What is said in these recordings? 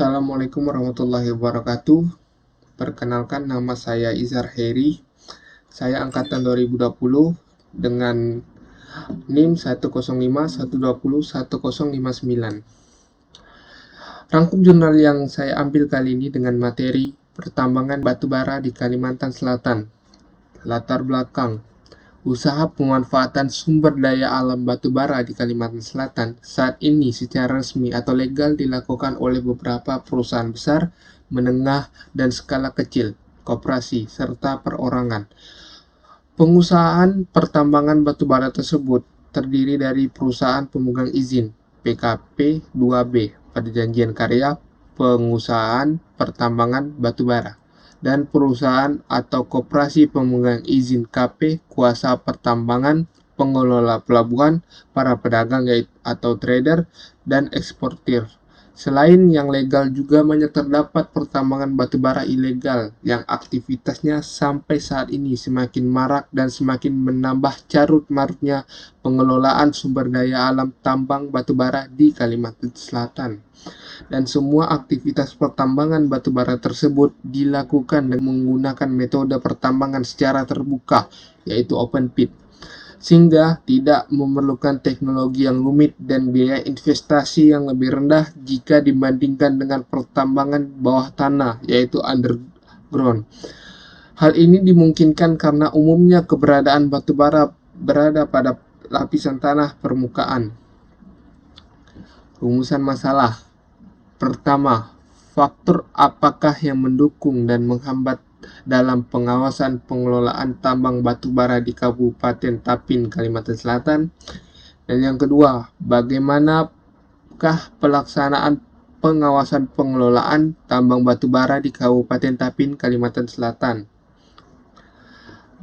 Assalamualaikum warahmatullahi wabarakatuh. Perkenalkan, nama saya Izhar Heri. Saya angkatan 2020 dengan NIM 10512010059. Rangkum jurnal yang saya ambil kali ini dengan materi pertambangan batubara di Kalimantan Selatan. Latar belakang: usaha pemanfaatan sumber daya alam batubara di Kalimantan Selatan saat ini secara resmi atau legal dilakukan oleh beberapa perusahaan besar, menengah, dan skala kecil, koperasi, serta perorangan. Pengusahaan pertambangan batubara tersebut terdiri dari perusahaan pemegang izin (PKP 2B) Perjanjian Karya Pengusahaan Pertambangan Batubara, dan perusahaan atau koperasi pemegang izin KP Kuasa Pertambangan, pengelola pelabuhan, para pedagang atau trader, dan eksportir. Selain yang legal, juga banyak terdapat pertambangan batubara ilegal yang aktivitasnya sampai saat ini semakin marak dan semakin menambah carut marutnya pengelolaan sumber daya alam tambang batubara di Kalimantan Selatan. Dan semua aktivitas pertambangan batubara tersebut dilakukan dengan menggunakan metode pertambangan secara terbuka, yaitu open pit, sehingga tidak memerlukan teknologi yang rumit dan biaya investasi yang lebih rendah jika dibandingkan dengan pertambangan bawah tanah, yaitu underground. Hal ini dimungkinkan karena umumnya keberadaan batubara berada pada lapisan tanah permukaan. Rumusan masalah. Pertama, faktor apakah yang mendukung dan menghambat dalam pengawasan pengelolaan tambang batubara di Kabupaten Tapin, Kalimantan Selatan? Dan yang kedua, bagaimanakah pelaksanaan pengawasan pengelolaan tambang batubara di Kabupaten Tapin, Kalimantan Selatan?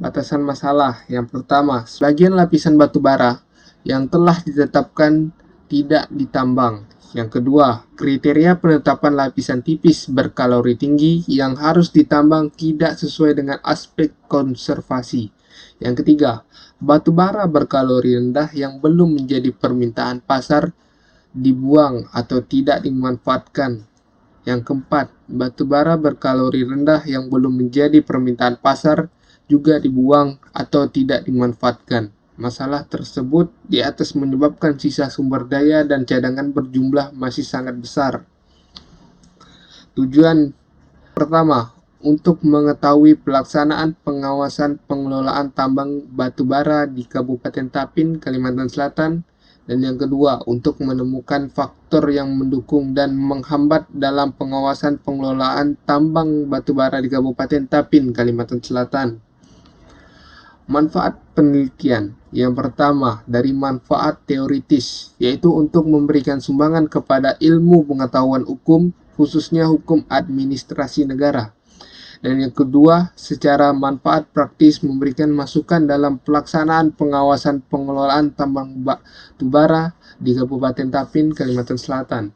Batasan masalah. Yang pertama, sebagian lapisan batubara yang telah ditetapkan tidak ditambang. Yang kedua, kriteria penetapan lapisan tipis berkalori tinggi yang harus ditambang tidak sesuai dengan aspek konservasi. Yang ketiga, batubara berkalori rendah yang belum menjadi permintaan pasar dibuang atau tidak dimanfaatkan. Yang keempat, batubara berkalori rendah yang belum menjadi permintaan pasar juga dibuang atau tidak dimanfaatkan. Masalah tersebut di atas menyebabkan sisa sumber daya dan cadangan berjumlah masih sangat besar. Tujuan pertama, untuk mengetahui pelaksanaan pengawasan pengelolaan tambang batubara di Kabupaten Tapin, Kalimantan Selatan. Dan yang kedua, untuk menemukan faktor yang mendukung dan menghambat dalam pengawasan pengelolaan tambang batubara di Kabupaten Tapin, Kalimantan Selatan. Manfaat penelitian. Yang pertama, dari manfaat teoritis, yaitu untuk memberikan sumbangan kepada ilmu pengetahuan hukum, khususnya hukum administrasi negara. Dan yang kedua, secara manfaat praktis, memberikan masukan dalam pelaksanaan pengawasan pengelolaan tambang batubara di Kabupaten Tapin, Kalimantan Selatan.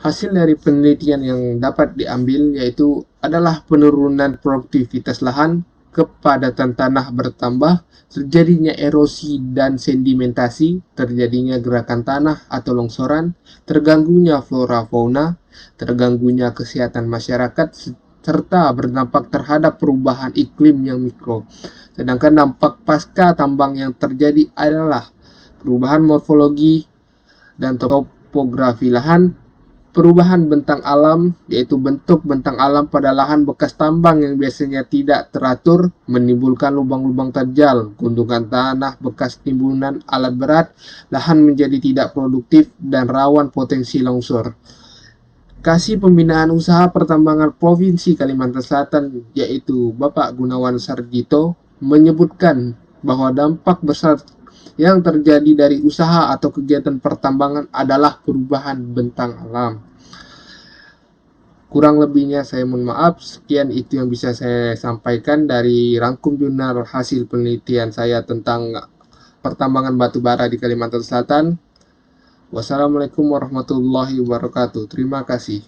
Hasil dari penelitian yang dapat diambil yaitu adalah penurunan produktivitas lahan, kepadatan tanah bertambah, terjadinya erosi dan sedimentasi, terjadinya gerakan tanah atau longsoran, terganggunya flora fauna, terganggunya kesehatan masyarakat, serta berdampak terhadap perubahan iklim yang mikro. Sedangkan dampak pasca tambang yang terjadi adalah perubahan morfologi dan topografi lahan, perubahan bentang alam, yaitu bentuk bentang alam pada lahan bekas tambang yang biasanya tidak teratur, menimbulkan lubang-lubang terjal, gundukan tanah bekas timbunan alat berat, lahan menjadi tidak produktif dan rawan potensi longsor. Kasih Pembinaan Usaha Pertambangan Provinsi Kalimantan Selatan, yaitu Bapak Gunawan Sarjito, menyebutkan bahwa dampak besar yang terjadi dari usaha atau kegiatan pertambangan adalah perubahan bentang alam. Kurang lebihnya saya mohon maaf. Sekian itu yang bisa saya sampaikan dari rangkum jurnal hasil penelitian saya tentang pertambangan batubara di Kalimantan Selatan. Wassalamualaikum warahmatullahi wabarakatuh. Terima kasih.